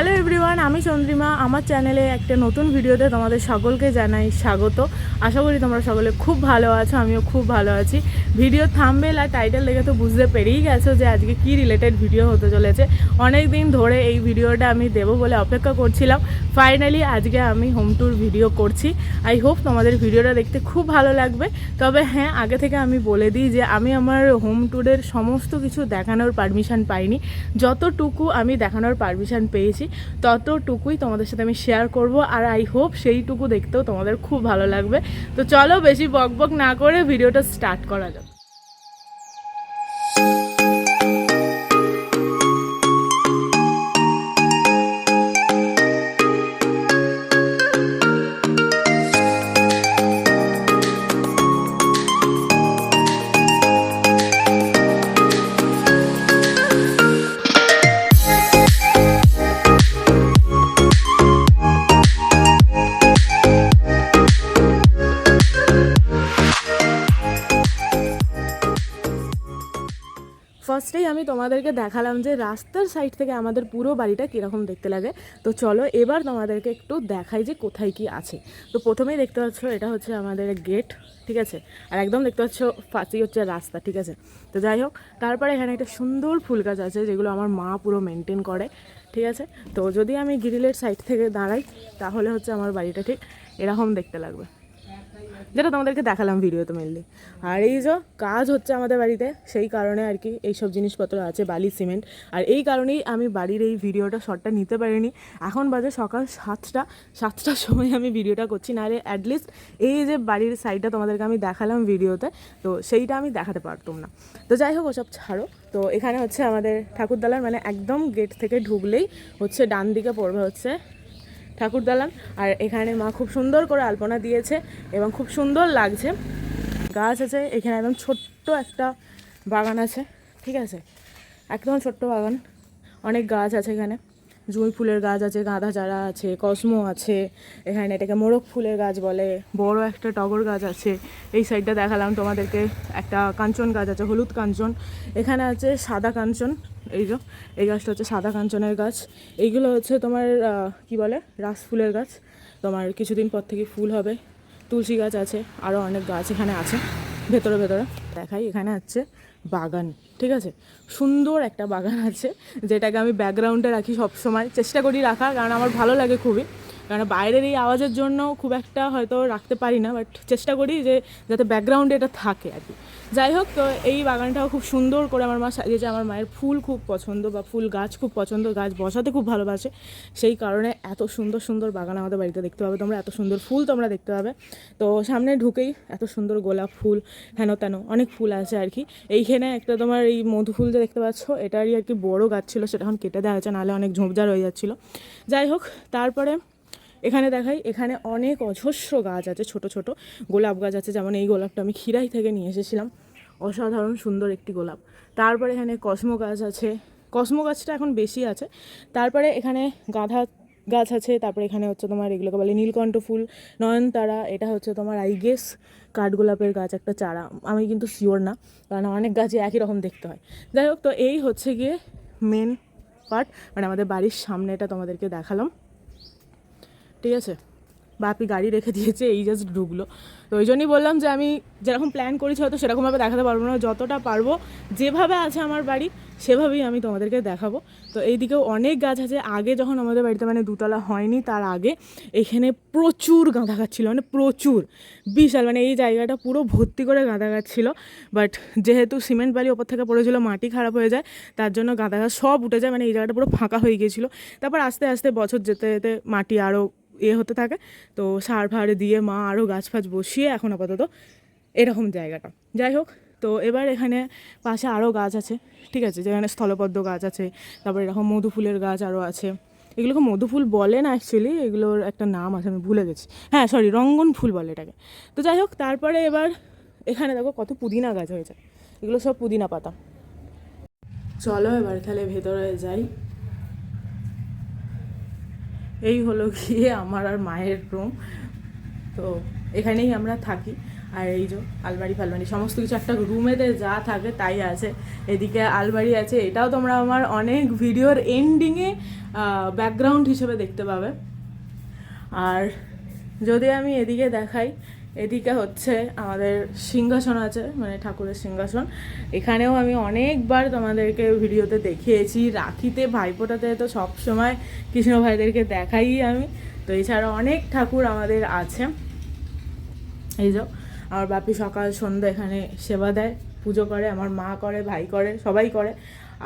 Hello everyone, আমি চন্দ্রিমা। আমার চ্যানেলে একটা নতুন ভিডিওতে তোমাদের সকলকে জানাই স্বাগত। আশা করি তোমরা সকলে খুব ভালো আছো, আমিও খুব ভালো আছি। ভিডিও থাম্বনেল আর টাইটেল দেখে তো বুঝতে পেরেই গেছো যে আজকে কি রিলেটেড ভিডিও হতে চলেছে। অনেক দিন ধরে এই ভিডিওটা আমি দেবো বলে অপেক্ষা করছিলাম। ফাইনালি আজকে আমি হোম ট্যুর ভিডিও করছি। আই হোপ তোমাদের ভিডিওটা দেখতে খুব ভালো লাগবে। তবে হ্যাঁ, আগে থেকে আমি বলে দিই যে আমি আমার হোম ট্যুরের সমস্ত কিছু দেখানোর পারমিশন পাইনি। যতটুকু আমি দেখানোর পারমিশন পেয়েছি ততটুকুই তোমাদের সাথে আমি শেয়ার করব, আর আই হোপ সেইটুকু দেখতেও তোমাদের খুব ভালো লাগবে। তো চলো বেশি বকবক না করে ভিডিওটা স্টার্ট করা যাক। ফার্স্টেই আমি তোমাদেরকে দেখালাম যে রাস্তার সাইড থেকে আমাদের পুরো বাড়িটা কীরকম দেখতে লাগে। তো চলো এবার তোমাদেরকে একটু দেখাই যে কোথায় কি আছে। তো প্রথমেই দেখতে পাচ্ছ এটা হচ্ছে আমাদের গেট, ঠিক আছে, আর একদম দেখতে পাচ্ছ পাশেই হচ্ছে রাস্তা, ঠিক আছে। তো যাই হোক, তারপরে এখানে একটা সুন্দর ফুল গাছ আছে যেগুলো আমার মা পুরো মেনটেন করে, ঠিক আছে। তো যদি আমি গ্রিলের সাইড থেকে দাঁড়াই তাহলে হচ্ছে আমার বাড়িটা ঠিক এরকম দেখতে লাগবে, যেটা তোমাদেরকে দেখালাম ভিডিওতে মেনলি। আর এই যে কাজ হচ্ছে আমাদের বাড়িতে, সেই কারণে আর কি এইসব জিনিসপত্র আছে, বালি সিমেন্ট। আর এই কারণেই আমি বাড়ির এই ভিডিওটা শর্টটা নিতে পারিনি। এখন বাজে সকাল 7টার সময় আমি ভিডিওটা করছি, নাহলে অ্যাটলিস্ট এই যে বাড়ির সাইডটা তোমাদেরকে আমি দেখালাম ভিডিওতে, তো সেইটা আমি দেখাতে পারতাম না। তো যাই হোক, ওসব ছাড়ো। তো এখানে হচ্ছে আমাদের ঠাকুরদালান, মানে একদম গেট থেকে ঢুকলেই হচ্ছে ডান দিকে পড়বে হচ্ছে ঠাকুর দালান। আর এখানে মা খুব সুন্দর করে আলপনা দিয়েছে এবং খুব সুন্দর লাগছে। গাছ আছে এখানে, একদম ছোট্ট একটা বাগান আছে, ঠিক আছে, একদম ছোট্ট বাগান। অনেক গাছ আছে এখানে, জুঁই ফুলের গাছ আছে, গাঁদা চারা আছে, কসমো আছে, এখানে এটাকে মোরগ ফুলের গাছ বলে, বড় একটা টগর গাছ আছে। এই সাইডটা দেখালাম তোমাদেরকে, একটা কাঞ্চন গাছ আছে, হলুদ কাঞ্চন। এখানে আছে সাদা কাঞ্চন, এই যে এই গাছটা হচ্ছে সাদা কাঞ্চনের গাছ। এইগুলো হচ্ছে তোমার কি বলে, রাস ফুলের গাছ, তোমার কিছুদিন পর থেকে ফুল হবে। তুলসী গাছ আছে, আরও অনেক গাছ এখানে আছে ভেতরে ভেতরে। দেখাই, এখানে আছে বাগান, ঠিক আছে, সুন্দর একটা বাগান আছে, যেটাকে আমি ব্যাকগ্রাউন্ডে রাখি সবসময়, চেষ্টা করি রাখার, কারণ আমার ভালো লাগে খুবই। কারণ বাইরের এই আওয়াজের জন্য খুব একটা হয়তো রাখতে পারি না, বাট চেষ্টা করি যে যাতে ব্যাকগ্রাউন্ডে এটা থাকে আর কি। যাই হোক, তো এই বাগানটাও খুব সুন্দর করে আমার মা সাজিয়েছে। আমার মায়ের ফুল খুব পছন্দ, বা ফুল গাছ খুব পছন্দ, গাছ বসাতে খুব ভালোবাসে, সেই কারণে এত সুন্দর সুন্দর বাগান আমাদের বাড়িতে দেখতে পাবে তোমরা, এত সুন্দর ফুল তোমরা দেখতে পাবে। তো সামনে ঢুকেই এত সুন্দর গোলাপ ফুল, হেন তেন অনেক ফুল আছে আর কি। এইখানে একটা তোমার এই মধু ফুল যে দেখতে পাচ্ছ, এটারই আর কি বড়ো গাছ ছিল, সেটা এখন কেটে দেওয়া হয়েছে, নাহলে অনেক ঝোপঝাড় হয়ে যাচ্ছিলো। যাই হোক, তারপরে এখানে দেখাই, এখানে অনেক অজস্র গাছ আছে, ছোট ছোট গোলাপ গাছ আছে, যেমন এই গোলাপটা আমি খিরাই থেকে নিয়ে এসেছিলাম, অসাধারণ সুন্দর একটি গোলাপ। তারপরে এখানে কসমো গাছ আছে, কসমো গাছটা এখন বেশি আছে। তারপরে এখানে গাঁদা গাছ আছে। তারপরে এখানে হচ্ছে তোমার এগুলোকে বলে নীলকণ্ঠ ফুল, নয়নতারা, এটা হচ্ছে তোমার আই গেস কাঠগোলাপের গাছ একটা চারা, আমি কিন্তু শিওর না, কারণ অনেক গাছই একই রকম দেখতে হয়। যাই হোক, তো এই হচ্ছে গিয়ে মেন পার্ট, মানে আমাদের বাড়ির সামনে, এটা তোমাদেরকে দেখালাম, ঠিক আছে। বাপি গাড়ি রেখে দিয়েছে, এই জাস্ট ঢুকলো। তো ওই জন্যই বললাম যে আমি যেরকম প্ল্যান করেছি হয়তো সেরকমভাবে দেখাতে পারবো না, যতটা পারবো যেভাবে আছে আমার বাড়ি সেভাবেই আমি তোমাদেরকে দেখাবো। তো এইদিকেও অনেক গাছ আছে। আগে যখন আমাদের বাড়িতে মানে দুতলা হয়নি তার আগে এখানে প্রচুর গাঁদা গাছ ছিল, মানে প্রচুর, বিশাল, মানে এই জায়গাটা পুরো ভর্তি করে গাঁদা গাছ ছিল। বাট যেহেতু সিমেন্ট বালি ওপর থেকে পড়েছিল, মাটি খারাপ হয়ে যায়, তার জন্য গাঁদা গাছ সব উঠে যায়, মানে এই জায়গাটা পুরো ফাঁকা হয়ে গিয়েছিলো। তারপর আস্তে আস্তে বছর যেতে যেতে মাটি আরও হতে থাকে, তো সার ফার দিয়ে মা আরও গাছ ফাছ বসিয়ে এখন আপাতত এরকম জায়গাটা। যাই হোক, তো এবার এখানে পাশে আরও গাছ আছে, ঠিক আছে, যেখানে স্থলপদ্ম গাছ আছে, তারপর এরকম মধু ফুলের গাছ আরও আছে। এগুলোকে মধু ফুল বলে না অ্যাকচুয়ালি, এগুলোর একটা নাম আছে, আমি ভুলে গেছি, হ্যাঁ সরি, রঙ্গন ফুল বলে এটাকে। তো যাই হোক, তারপরে এবার এখানে দেখো কত পুদিনা গাছ হয়েছে, এগুলো সব পুদিনা পাতা। চলো এবার তাহলে ভেতরে যাই। এই হলো গিয়ে আমার আর মায়ের রুম। তো এখানেই আমরা থাকি। আর এই যে আলমারি ফালমারি সমস্ত কিছু একটা রুমেতে যা থাকে তাই আছে। এদিকে আলমারি আছে, এটাও তোমরা আমার অনেক ভিডিওর এন্ডিংয়ে ব্যাকগ্রাউন্ড হিসেবে দেখতে পাবে। আর যদি আমি এদিকে দেখাই, এদিকে হচ্ছে আমাদের সিংহাসন আছে, মানে ঠাকুরের সিংহাসন। এখানেও আমি অনেকবার তোমাদেরকে ভিডিওতে দেখিয়েছি, রাখিতে ভাইফোঁটাতে তো সবসময় কৃষ্ণ ভাইদেরকে দেখাই আমি। তো এছাড়া অনেক ঠাকুর আমাদের আছে। এই যে আমার বাপি সকাল সন্ধ্যা এখানে সেবা দেয়, পুজো করে, আমার মা করে, ভাই করে, সবাই করে।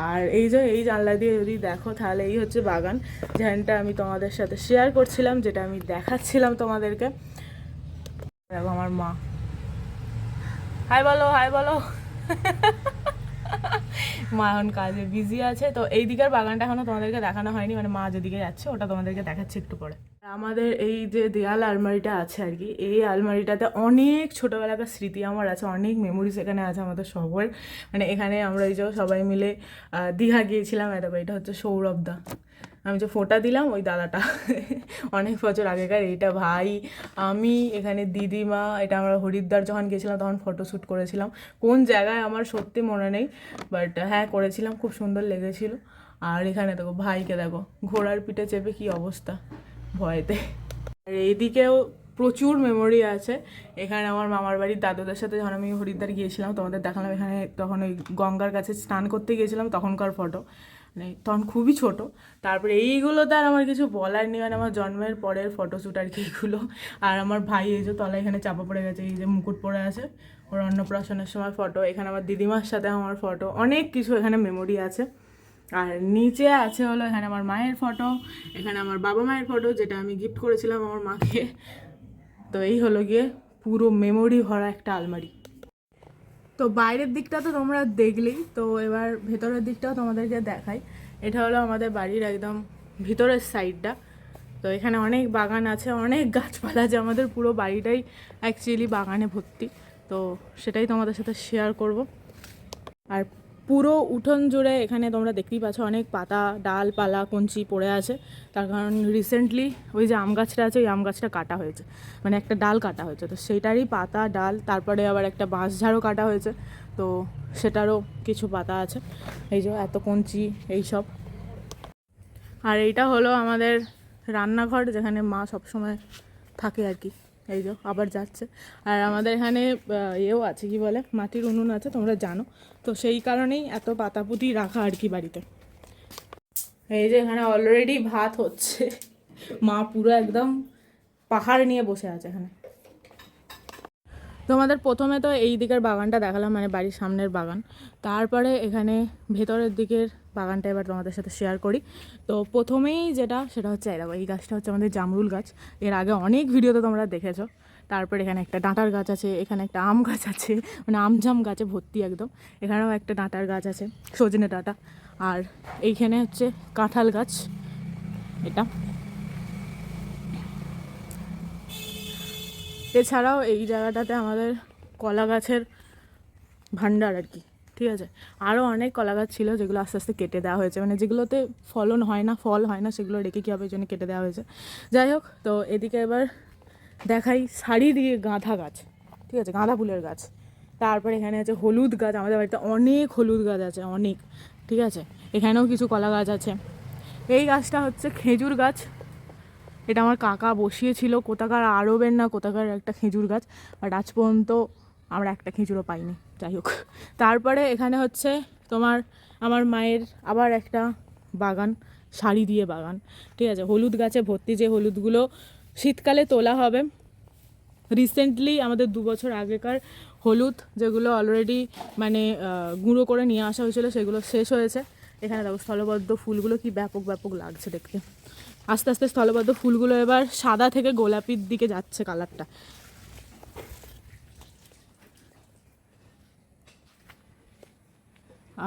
আর এই যে এই জানলা দিয়ে যদি দেখো তাহলে এই হচ্ছে বাগান, যেখানটা আমি তোমাদের সাথে শেয়ার করছিলাম, যেটা আমি দেখাচ্ছিলাম তোমাদেরকে। দেখো আমার মা, হাই বলো, হাই বলো। মা এখন কাজে বিজি আছে। তো এই দিকের বাগানটা এখনো তোমাদেরকে দেখানো হয়নি, মানে মা যেদিকে যাচ্ছে ওটা তোমাদেরকে দেখাচ্ছি একটু পরে। আমাদের এই যে দেয়াল আলমারিটা আছে আর কি, এই আলমারিটাতে অনেক ছোটোবেলাকার স্মৃতি আমার আছে, অনেক মেমোরিজ এখানে আছে আমাদের সবার। মানে এখানে আমরা এই যে সবাই মিলে দীঘা গিয়েছিলাম। এটা হচ্ছে সৌরভ দা, আমি যে ফোঁটা দিলাম ওই দাদাটা, অনেক বছর আগেকার। এইটা ভাই, আমি, এখানে দিদিমা। এটা আমরা হরিদ্বার যখন গেছিলাম তখন ফটোশ্যুট করেছিলাম। কোন জায়গায় আমার সত্যি মনে নেই, বাট হ্যাঁ করেছিলাম, খুব সুন্দর লেগেছিল। আর এখানে দেখো ভাইকে, দেখো ঘোড়ার পিঠে চেপে কী অবস্থা ভয়েতে। আর এইদিকেও প্রচুর মেমোরি আছে। এখানে আমার মামার বাড়ির দাদুদের সাথে যখন আমি হরিদ্বার গিয়েছিলাম তোমাদের দেখালাম, এখানে তখন ওই গঙ্গার কাছে স্নান করতে গিয়েছিলাম, তখনকার ফটো, মানে তখন খুবই ছোট। তারপরে এইগুলো তো আর আমার কিছু বলার নেই, মানে আমার জন্মের পরের ফটোশ্যুট আর কি এইগুলো। আর আমার ভাই এই যে তলা এখানে চাপা পড়ে গেছে, এই যে মুকুট পরে আছে, ওর অন্নপ্রাশনের সময় ফটো। এখানে আমার দিদিমার সাথে আমার ফটো, অনেক কিছু এখানে মেমোরি আছে। আর নিচে আছে হলো এখানে আমার মায়ের ফটো, এখানে আমার বাবা মায়ের ফটো, যেটা আমি গিফট করেছিলাম আমার মাকে। তো এই হলো গিয়ে পুরো মেমোরি ভরা একটা আলমারি। তো বাইরের দিকটা তো তোমরা দেখলেই, তো এবার ভেতরের দিকটাও তোমাদেরকে দেখাই। এটা হলো আমাদের বাড়ির একদম ভিতরের সাইডটা। তো এখানে অনেক বাগান আছে, অনেক গাছপালা আছে, আমাদের পুরো বাড়িটাই অ্যাকচুয়ালি বাগানে ভর্তি। তো সেটাই তোমাদের সাথে শেয়ার করব। আর পুরো উঠোন জুড়ে এখানে তোমরা দেখতেই পাচ্ছ অনেক পাতা, ডালপালা, কঞ্চি পড়ে আছে। তার কারণ রিসেন্টলি ওই যে আম গাছটা আছে, ওই আম গাছটা কাটা হয়েছে, মানে একটা ডাল কাটা হয়েছে, তো সেইটারই পাতা, ডাল, তারপরে আবার একটা বাঁশ ঝাড়ও কাটা হয়েছে, তো সেটারও কিছু পাতা আছে। এই যে এত কঞ্চি এইসব। আর এইটা হলো আমাদের রান্নাঘর, যেখানে মা সবসময় থাকে আর কি। এই যে আবার যাচ্ছে। আর আমাদের এখানে এও আছে, কি বলে, মাটির উনুন আছে, তোমরা জানো। তো সেই কারণেই এত পাতাপুতি রাখা আর কি বাড়িতে। এই যে এখানে অলরেডি ভাত হচ্ছে, মা পুরো একদম পাহাড় নিয়ে বসে আছে এখানে। তোমাদের প্রথমে তো এই দিকের বাগানটা দেখালাম, মানে বাড়ির সামনের বাগান। তারপরে এখানে ভেতরের দিকের বাগানটা এবার তোমাদের সাথে শেয়ার করি। তো প্রথমেই যেটা, সেটা হচ্ছে এই দেখো, এই গাছটা হচ্ছে আমাদের জামরুল গাছ। এর আগে অনেক ভিডিওতে তোমরা দেখেছো। তারপরে এখানে একটা ডাঁটার গাছ আছে, এখানে একটা আম গাছ আছে, মানে আমঝাম গাছে ভর্তি একদম। এখানেও একটা ডাঁটার গাছ আছে, সজনে ডাঁটা। আর এইখানে হচ্ছে কাঁঠাল গাছ, এটা। এছাড়াও এই জায়গাটাতে আমাদের কলা গাছের ভান্ডার আর কি, ঠিক আছে। আরও অনেক কলা গাছ ছিল, যেগুলো আস্তে আস্তে কেটে দেওয়া হয়েছে, মানে যেগুলোতে ফলন হয় না, ফল হয় না, সেগুলো রেখে কী হবে, এই জন্য কেটে দেওয়া হয়েছে। যাই হোক, তো এদিকে এবার দেখাই শাড়ি দিয়ে গাঁদা গাছ, ঠিক আছে, গাঁদা ফুলের গাছ। তারপরে এখানে আছে হলুদ গাছ, আমাদের বাড়িতে অনেক হলুদ গাছ আছে, অনেক, ঠিক আছে। এখানেও কিছু কলা গাছ আছে। এই গাছটা হচ্ছে খেজুর গাছ, এটা আমার কাকা বসিয়েছিল, কোথাকার আরবের না কোথাকার একটা খেজুর গাছ, বাট আজ পর্যন্ত আমরা একটা খেজুরও পাইনি। যাই হোক, তারপরে এখানে হচ্ছে তোমার আমার মায়ের আবার একটা বাগান, শাড়ি দিয়ে বাগান, ঠিক আছে। হলুদ গাছে ভর্তি, যে হলুদগুলো শীতকালে তোলা হবে। রিসেন্টলি আমাদের 2 বছর আগেকার হলুদ, যেগুলো অলরেডি মানে গুঁড়ো করে নিয়ে আসা হয়েছিল, সেগুলো শেষ হয়েছে। এখানে দেখো স্থলবদ্ধ ফুলগুলো কি ব্যাপক ব্যাপক লাগছে দেখতে। আস্তে আস্তে স্থলবদ্ধ ফুলগুলো এবার সাদা থেকে গোলাপির দিকে যাচ্ছে কালারটা।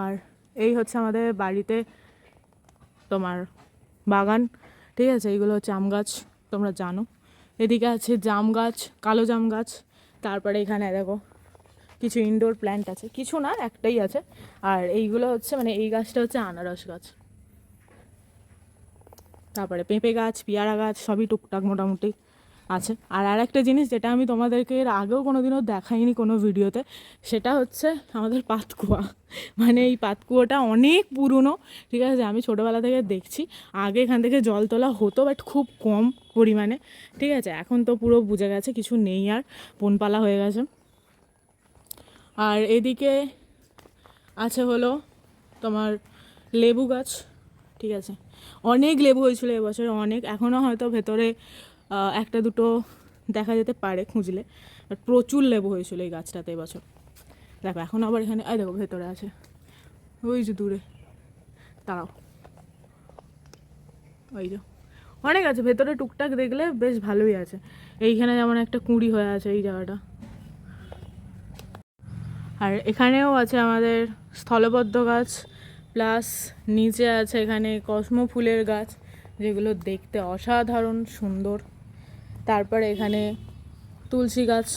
আর এই হচ্ছে আমাদের বাড়িতে তোমার বাগান, ঠিক আছে। এইগুলো হচ্ছে আম গাছ, তোমরা জানো। এদিকে আছে জাম গাছ, কালো জাম গাছ। তারপরে এখানে দেখো কিছু ইনডোর প্ল্যান্ট আছে, কিছু না, একটাই আছে। আর এইগুলো হচ্ছে, মানে এই গাছটা হচ্ছে আনারস গাছ। তারপরে পেঁপে গাছ, পেয়ারা গাছ, সবই টুকটাক মোটামুটি আছে। আর আরেকটা জিনিস যেটা আমি তোমাদেরকে এর আগেও কোনো দিনও দেখাইনি কোনো ভিডিওতে, সেটা হচ্ছে আমাদের পাতকুয়া। মানে এই পাতকুয়োটা অনেক পুরনো, ঠিক আছে। আমি ছোটোবেলা থেকে দেখছি, আগে এখান থেকে জল তোলা হতো, বাট খুব কম পরিমাণে, ঠিক আছে। এখন তো পুরো বুঝে গেছে কিছু নেই, আর বনপালা হয়ে গেছে। আর এদিকে আছে হলো তোমার লেবু গাছ, ঠিক আছে। অনেক লেবু হয়েছিল এবছরে, অনেক। এখনও হয়তো ভেতরে একটা দুটো দেখা যেতে পারে খুঁজলে, বাট প্রচুর লেবু হয়েছিল এই গাছটাতে এবছর। দেখো এখন আবার এখানে দেখো ভেতরে আছে, ওই যে দূরে, তারাও ওই যে অনেক আছে ভেতরে, টুকটাক দেখলে বেশ ভালোই আছে। এইখানে যেমন একটা কুঁড়ি হয়ে আছে এই জায়গাটা। আর এখানেও আছে আমাদের স্থলবদ্ধ গাছ, প্লাস নিচে আছে এখানে কসমো ফুলের গাছ, যেগুলো দেখতে অসাধারণ সুন্দর। তারপরে এখানে তুলসী গাছ,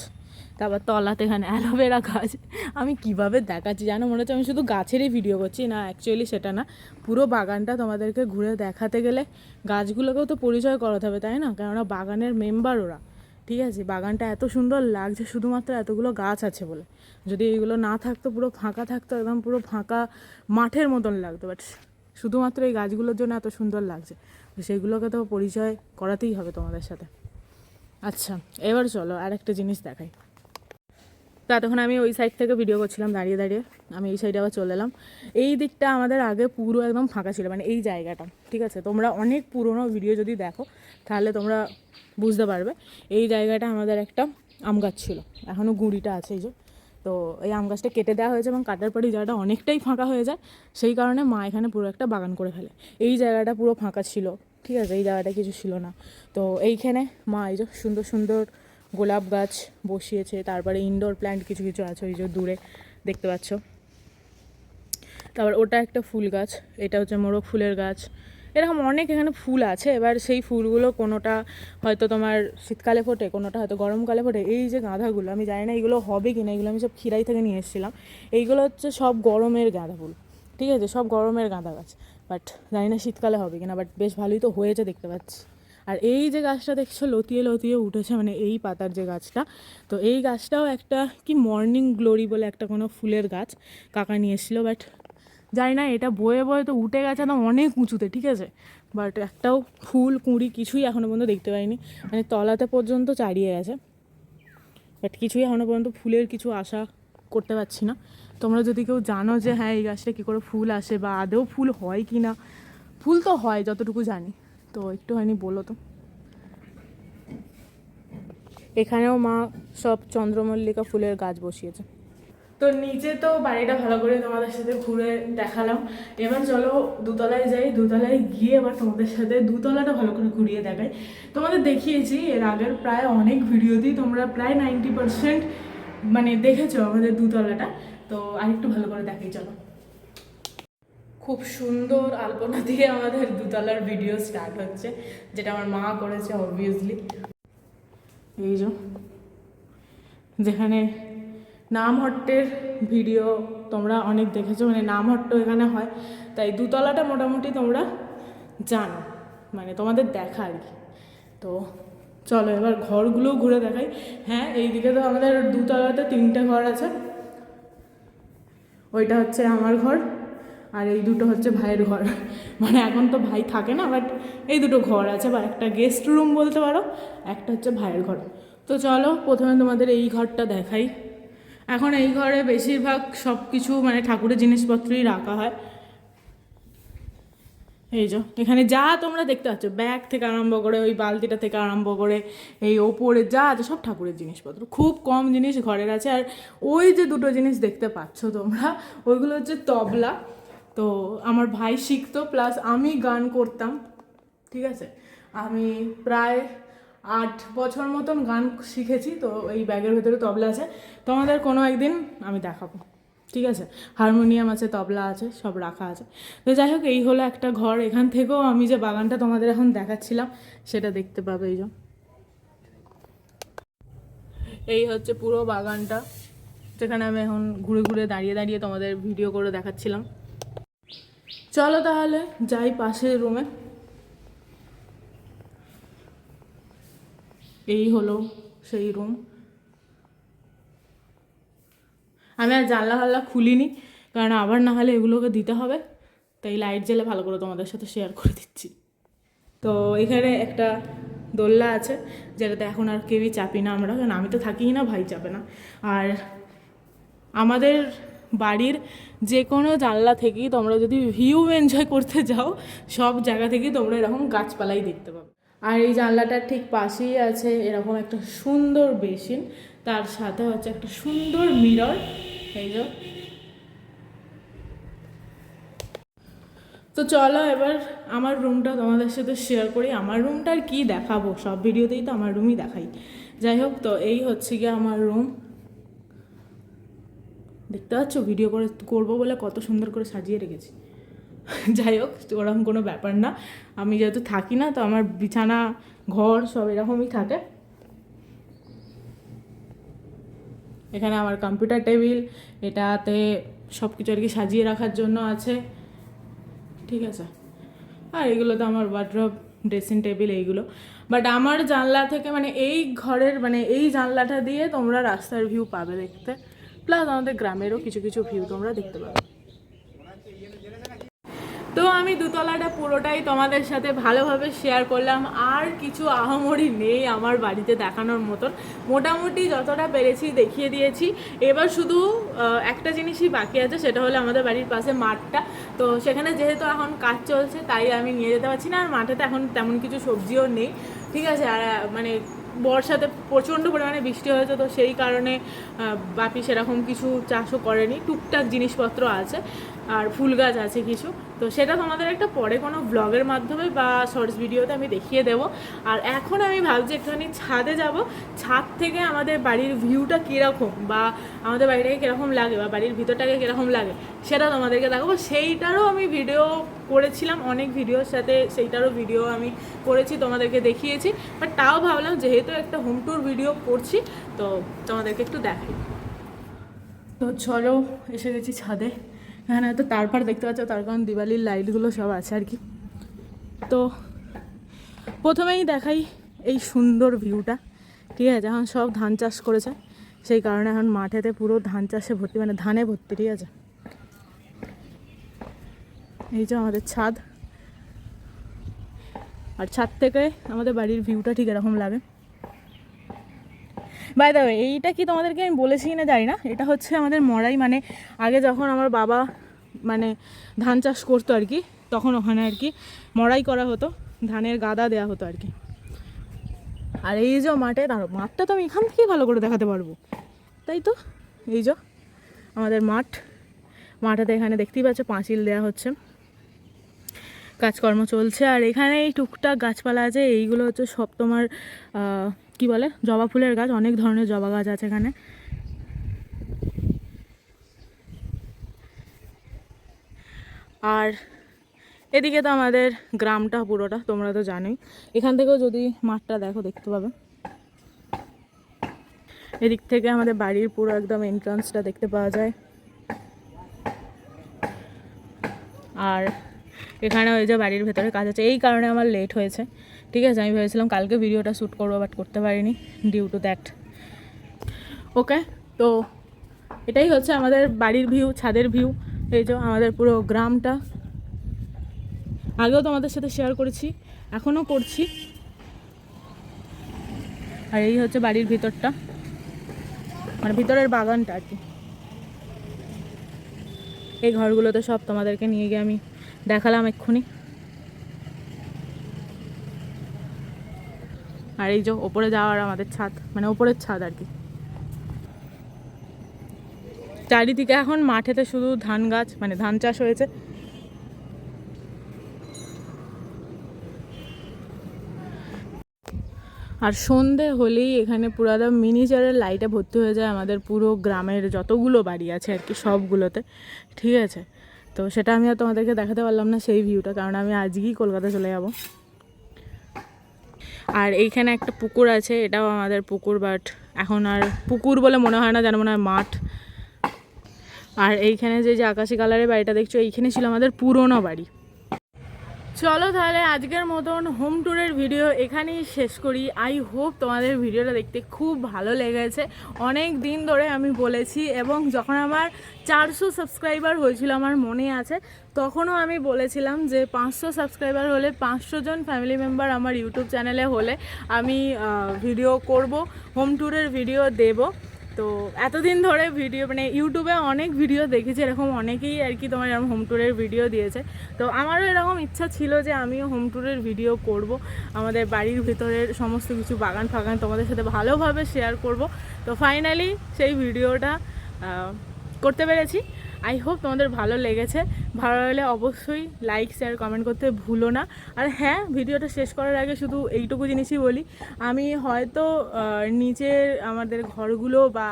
তারপর তলাতে এখানে অ্যালোভেরা গাছ। আমি কিভাবে দেখাচ্ছি জানো, মনে হচ্ছে আমি শুধু গাছেরই ভিডিও করছি, না অ্যাকচুয়ালি সেটা না। পুরো বাগানটা তোমাদেরকে ঘুরে দেখাতে গেলে গাছগুলোকেও তো পরিচয় করাতে হবে, তাই না? কেননা বাগানের মেম্বার ওরা, ঠিক আছে। বাগানটা এত সুন্দর লাগছে শুধুমাত্র এতগুলো গাছ আছে বলে। যদি এইগুলো না থাকতো, পুরো ফাঁকা থাকতো, একদম পুরো ফাঁকা মাঠের মতন লাগতো, বাট শুধুমাত্র এই গাছগুলোর জন্য এত সুন্দর লাগছে। তো সেইগুলোকে তো পরিচয় করাতেই হবে তোমাদের সাথে। আচ্ছা, এবার চলো আর একটা জিনিস দেখাই। তো তখন আমি ওই সাইড থেকে ভিডিও করছিলাম দাঁড়িয়ে দাঁড়িয়ে, আমি এই সাইডে আবার চলে এলাম। এই দিকটা আমাদের আগে পুরো একদম ফাঁকা ছিল, মানে এই জায়গাটা, ঠিক আছে। তোমরা অনেক পুরনো ভিডিও যদি দেখো তাহলে তোমরা বুঝতে পারবে। এই জায়গাটা আমাদের একটা আম গাছ ছিল, এখনও গুঁড়িটা আছে এই যে। তো এই আম গাছটা কেটে দেওয়া হয়েছে, এবং কাটার পরে জায়গাটা অনেকটাই ফাঁকা হয়ে যায়। সেই কারণে মা এখানে পুরো একটা বাগান করে ফেলে। এই জায়গাটা পুরো ফাঁকা ছিল, ঠিক আছে, এই জায়গাটা কিছু ছিল না। তো এইখানে মা এই যে সুন্দর সুন্দর গোলাপ গাছ বসিয়েছে, তারপরে ইনডোর প্ল্যান্ট কিছু কিছু আছে ওই যে দূরে দেখতে পাচ্ছ। তারপর ওটা একটা ফুল গাছ, এটা হচ্ছে মোরগ ফুলের গাছ। এরকম অনেক এখানে ফুল আছে। এবার সেই ফুলগুলো কোনোটা হয়তো তোমার শীতকালে ফোটে, কোনোটা হয়তো গরমকালে ফোটে। এই যে গাঁদাগুলো, আমি জানি না এগুলো হবে কি না, এগুলো আমি সব খিরাই থেকে নিয়ে এসেছিলাম। এইগুলো হচ্ছে সব গরমের গাঁদা ফুল, ঠিক আছে, সব গরমের গাঁদা গাছ। বাট জানি না শীতকালে হবে কিনা, বাট বেশ ভালোই তো হয়েছে দেখতে পাচ্ছি। আর এই যে গাছটা দেখছো লতিয়ে লতিয়ে উঠেছে, মানে এই পাতার যে গাছটা, তো এই গাছটাও একটা কি মর্নিং গ্লোরি বলে একটা কোনো ফুলের গাছ কাকা নিয়ে এসেছিলো। বাট জানি না এটা বয়ে বয়ে তো উঠে গেছে না অনেক উঁচুতে, ঠিক আছে। বাট একটাও ফুল কুঁড়ি কিছুই এখনও পর্যন্ত দেখতে পাইনি, মানে তলাতে পর্যন্ত চাড়িয়ে গেছে। বাট কিছুই এখনও পর্যন্ত ফুলের কিছু আশা করতে পারছি না। তোমরা যদি কেউ জানো যে হ্যাঁ এই গাছটা কী করে ফুল আসে, বা আদৌ ফুল হয় কি না, ফুল তো হয় যতটুকু জানি, তো একটুখানি বলো তো। এখানেও মা সব চন্দ্রমল্লিকা ফুলের গাছ বসিয়েছে। তো নিচে তো বাড়িটা ভালো করে তোমাদের সাথে ঘুরে দেখালাম। এবার চলো দোতলায় যাই, দোতলায় গিয়ে এবার তোমাদের সাথে দোতলাটা ভালো করে ঘুরিয়ে দেখাই। তোমাদের দেখিয়েছি এর আগের প্রায় অনেক ভিডিওতেই, তোমরা প্রায় 90% মানে দেখেছো আমাদের দোতলাটা। তো আরেকটু ভালো করে দেখাই চলো। খুব সুন্দর আলপনা দিয়ে আমাদের দোতলার ভিডিও স্টার্ট হচ্ছে, যেটা আমার মা করেছে অবভিয়াসলি। এই যে যেখানে নামহট্টের ভিডিও তোমরা অনেক দেখেছো, মানে নামহট্ট এখানে হয়, তাই দোতলাটা মোটামুটি তোমরা জানো, মানে তোমাদের দেখা আর কি। তো চলো এবার ঘরগুলোও ঘুরে দেখাই। হ্যাঁ, এইদিকে তো আমাদের দোতলাতে 3টে ঘর আছে। ওইটা হচ্ছে আমার ঘর, আর এই দুটো হচ্ছে ভাইয়ের ঘর। মানে এখন তো ভাই থাকে না, বাট এই দুটো ঘর আছে, বা একটা গেস্ট রুম বলতে পারো, একটা হচ্ছে ভাইয়ের ঘর। তো চলো প্রথমে তোমাদের এই ঘরটা দেখাই। এখন এই ঘরে বেশিরভাগ সব কিছু মানে ঠাকুরের জিনিসপত্রই রাখা হয়। এই যে এখানে যা তোমরা দেখতে পাচ্ছ, ব্যাগ থেকে আরম্ভ করে ওই বালতিটা থেকে আরম্ভ করে এই ওপরে যা আছে সব ঠাকুরের জিনিসপত্র। খুব কম জিনিস ঘরের আছে। আর ওই যে দুটো জিনিস দেখতে পাচ্ছ তোমরা, ওইগুলো হচ্ছে তবলা। তো আমার ভাই শিখতো, প্লাস আমি গান করতাম, ঠিক আছে। আমি প্রায় 8 বছর মতন গান শিখেছি। তো এই ব্যাগের ভেতরে তবলা আছে, তোমাদের কোনো একদিন আমি দেখাবো, ঠিক আছে। হারমোনিয়াম আছে, তবলা আছে, সব রাখা আছে। তো যাই হোক, এই হলো একটা ঘর। এখান থেকেও আমি যে বাগানটা তোমাদের এখন দেখাচ্ছিলাম সেটা দেখতে পাবে। এই যে এই হচ্ছে পুরো বাগানটা, যেখানে আমি এখন ঘুরে ঘুরে দাঁড়িয়ে দাঁড়িয়ে তোমাদের ভিডিও করে দেখাচ্ছিলাম। চলো তাহলে যাই পাশের রুমে। এই হলো সেই রুম। আমি আর জানলা ফাল্লা খুলিনি, কারণ আবার না হলে এগুলোকে দিতে হবে, তাই লাইট জ্বেলে ভালো করে তোমাদের সাথে শেয়ার করে দিচ্ছি। তো এখানে একটা দোলনা আছে, যেটাতে এখন আর কেউই চাপি না আমরা, কারণ আমি তো থাকিই না, ভাই চাপে না। আর আমাদের বাড়ির যে কোনো জানলা থেকেই তোমরা যদি ভিউ এনজয় করতে যাও, সব জায়গা থেকেই তোমরা এরকম গাছপালাই দেখতে পাবে। আর এই জানলাটার ঠিক পাশেই আছে এরকম একটা সুন্দর বেসিন, তার সাথে হচ্ছে একটা সুন্দর মিরর। এই যে, তো চলো এবার আমার রুমটা তোমাদের সাথে শেয়ার করি। আমার রুমটা আর কী দেখাবো, সব ভিডিওতেই তো আমার রুমই দেখাই। যাই হোক, তো এই হচ্ছে গিয়ে আমার রুম। দেখতে পাচ্ছ ভিডিও করবো বলে কত সুন্দর করে সাজিয়ে রেখেছি। যাই হোক, ওরকম কোনো ব্যাপার না। আমি যেহেতু থাকি না, তো আমার বিছানা ঘর সব এরকমই থাকে। এখানে আমার কম্পিউটার টেবিল, এটাতে সব কিছু আর কি সাজিয়ে রাখার জন্য আছে, ঠিক আছে। আর এগুলো তো আমার ওয়ার্ড্রব, ড্রেসিং টেবিল এইগুলো। বাট আমার জানলা থেকে মানে এই ঘরের মানে এই জানলাটা দিয়ে তোমরা রাস্তার ভিউ পাবে দেখতে, প্লাস আমাদের গ্রামেরও কিছু কিছু ভিউ তোমরা দেখতে পাবে। তো আমি দোতলাটা পুরোটাই তোমাদের সাথে ভালোভাবে শেয়ার করলাম। আর কিছু আহামরি নেই আমার বাড়িতে দেখানোর মতন, মোটামুটি যতটা পেরেছি দেখিয়ে দিয়েছি। এবার শুধু একটা জিনিসই বাকি আছে, সেটা হলো আমাদের বাড়ির পাশে মাঠটা। তো সেখানে যেহেতু এখন কাজ চলছে, তাই আমি নিয়ে যেতে পারছি না। আর মাঠেতে এখন তেমন কিছু সবজিও নেই, ঠিক আছে। আর মানে বর্ষাতে প্রচণ্ড পরিমাণে বৃষ্টি হয়েছে, তো সেই কারণে বাপি সেরকম কিছু চাষও করেনি। টুকটাক জিনিসপত্র আছে, আর ফুল গাছ আছে কিছু। তো সেটা তোমাদের একটা পরে কোনো ব্লগের মাধ্যমে বা শর্টস ভিডিওতে আমি দেখিয়ে দেবো। আর এখন আমি ভাবছি একটুখানি ছাদে যাব, ছাদ থেকে আমাদের বাড়ির ভিউটা কীরকম, বা আমাদের বাড়িটাকে কীরকম লাগে, বা বাড়ির ভিতরটাকে কীরকম লাগে, সেটা তোমাদেরকে দেখাবো। সেইটারও আমি ভিডিও করেছিলাম অনেক ভিডিওর সাথে, সেইটারও ভিডিও আমি করেছি, তোমাদেরকে দেখিয়েছি। বাট তাও ভাবলাম যেহেতু একটা হোম ট্যুর ভিডিও করছি, তো তোমাদেরকে একটু দেখাই। তো চলো, এসে গেছি ছাদে। এখানে হয়তো তারপর দেখতে পাচ্ছ, তার কারণ দিওয়ালির লাইটগুলো সব আছে আর কি। তো প্রথমেই দেখাই এই সুন্দর ভিউটা, ঠিক আছে। এখন সব ধান চাষ করেছে, সেই কারণে এখন মাঠেতে পুরো ধান চাষে ভর্তি, মানে ধানে ভর্তি, ঠিক আছে। এই যে আমাদের ছাদ, আর ছাদ থেকে আমাদের বাড়ির ভিউটা ঠিক এরকম লাগে। বাই দ্য ওয়ে, এইটা কি তোমাদেরকে আমি বলেছি না জানি না, এটা হচ্ছে আমাদের মড়াই। মানে আগে যখন আমার বাবা মানে ধান চাষ করতো আর কি, তখন ওখানে আর কি মড়াই করা হতো, ধানের গাদা দেওয়া হতো আর কি। আর এই যে মাঠে, মাঠটা তো আমি এখান থেকেই ভালো করে দেখাতে পারবো, তাই তো। এই যে আমাদের মাঠ, মাঠেতে এখানে দেখতেই পাচ্ছ পাঁচিল দেওয়া হচ্ছে, কাজকর্ম চলছে। আর এখানে এই টুকটাক গাছপালা আছে, এইগুলো হচ্ছে সব তোমার কি বলে, জবা ফুলের গাছ। অনেক ধরনের জবা গাছ আছে এখানে। আর এদিকে তো আমাদের গ্রামটা পুরোটা তোমরা তো জানোই। এখান থেকেও যদি মাঠটা দেখো দেখতে পাবে। এদিক থেকে আমাদের বাড়ির পুরো একদম এন্ট্রান্সটা দেখতে পাওয়া যায়। আর এখানে ওই যে বাড়ির ভেতরে কাজ আছে, এই কারণে আমার লেট হয়েছে, ঠিক আছে। আমি ভেবেছিলাম কালকে ভিডিওটা শ্যুট করবো, বাট করতে পারিনি ডিউ টু দ্যাট। ওকে, তো এটাই হচ্ছে আমাদের বাড়ির ভিউ, ছাদের ভিউ। এই যে আমাদের পুরো গ্রামটা, আগেও তোমাদের সাথে শেয়ার করেছি, এখনও করছি। আর এই হচ্ছে বাড়ির ভিতরটা, মানে ভিতরের বাগানটা আর কি। এই ঘরগুলোতে সব তোমাদেরকে নিয়ে গিয়ে আমি দেখালাম এক্ষুনি। আর এই যে ওপরে যাওয়ার আমাদের ছাদ, মানে ওপরের ছাদ আর কি। চারিদিকে এখন মাঠেতে শুধু ধান গাছ, মানে ধান চাষ হয়েছে। আর সন্ধে হলেই এখানে পুরো একদম মিনিচারের লাইটে ভর্তি হয়ে যায় আমাদের পুরো গ্রামের যতগুলো বাড়ি আছে আর কি, সবগুলোতে, ঠিক আছে। তো সেটা আমি আর তোমাদেরকে দেখাতে পারলাম না সেই ভিউটা, কারণ আমি আজকেই কলকাতা চলে যাব। আর এইখানে একটা পুকুর আছে, এটাও আমাদের পুকুর, বাট এখন আর পুকুর বলে মনে হয় না, যেন মনে হয় মাঠ। আর এইখানে যে আকাশি কালারের বাড়িটা দেখছো, এইখানে ছিল আমাদের পুরনো বাড়ি। চলো তাহলে আজকের মতন হোম ট্যুরের ভিডিও এখানেই শেষ করি। আই হোপ তোমাদের ভিডিওটা দেখতে খুব ভালো লেগেছে। অনেক দিন ধরে আমি বলেছি, এবং যখন আমার 400 সাবস্ক্রাইবার হয়েছিল আমার মনে আছে, তখনও আমি বলেছিলাম যে 500 সাবস্ক্রাইবার হলে 500 জন ফ্যামিলি মেম্বার আমার ইউটিউব চ্যানেলে হলে আমি ভিডিও করব, হোম ট্যুরের ভিডিও দেব। তো এতদিন ধরে ভিডিও মানে ইউটিউবে অনেক ভিডিও দেখেছি, এরকম অনেকেই আর কি তোমার এরকম হোম ট্যুরের ভিডিও দিয়েছে। তো আমারও এরকম ইচ্ছা ছিল যে আমিও হোম ট্যুরের ভিডিও করব, আমাদের বাড়ির ভিতরের সমস্ত কিছু বাগান ফাগান তোমাদের সাথে ভালোভাবে শেয়ার করব। তো ফাইনালি সেই ভিডিওটা করতে পেরেছি। আই হোপ তোমাদের ভালো লেগেছে। ভালো লাগলে অবশ্যই লাইক শেয়ার কমেন্ট করতে ভুলো না। আর হ্যাঁ, ভিডিওটা শেষ করার আগে শুধু এইটুকু জিনিসই বলি, আমি হয়তো নিচের আমাদের ঘরগুলো বা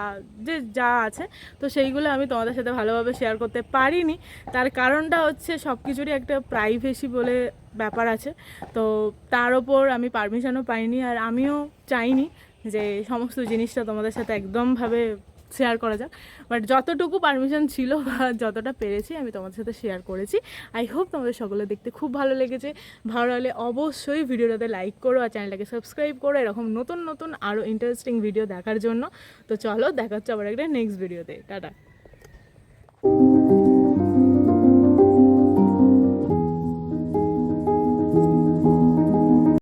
যে যা আছে তো সেইগুলো আমি তোমাদের সাথে ভালোভাবে শেয়ার করতে পারিনি। তার কারণটা হচ্ছে সব কিছুরই একটা প্রাইভেসি বলে ব্যাপার আছে, তো তার ওপর আমি পারমিশনও পাইনি, আর আমিও চাইনি যে সমস্ত জিনিসটা তোমাদের সাথে একদমভাবে শেয়ার করা যাক। বাট যতটুকু পারমিশন ছিল বা যতটা পেরেছি আমি তোমাদের সাথে শেয়ার করেছি। আই হোপ তোমাদের সকলে দেখতে খুব ভালো লেগেছে। ভালো লাগলে অবশ্যই ভিডিওটাতে লাইক করো আর চ্যানেলটাকে সাবস্ক্রাইব করো এরকম নতুন নতুন আরও ইন্টারেস্টিং ভিডিও দেখার জন্য। তো চলো, দেখা হচ্ছে আবার একটা নেক্সট ভিডিওতে। টাটা।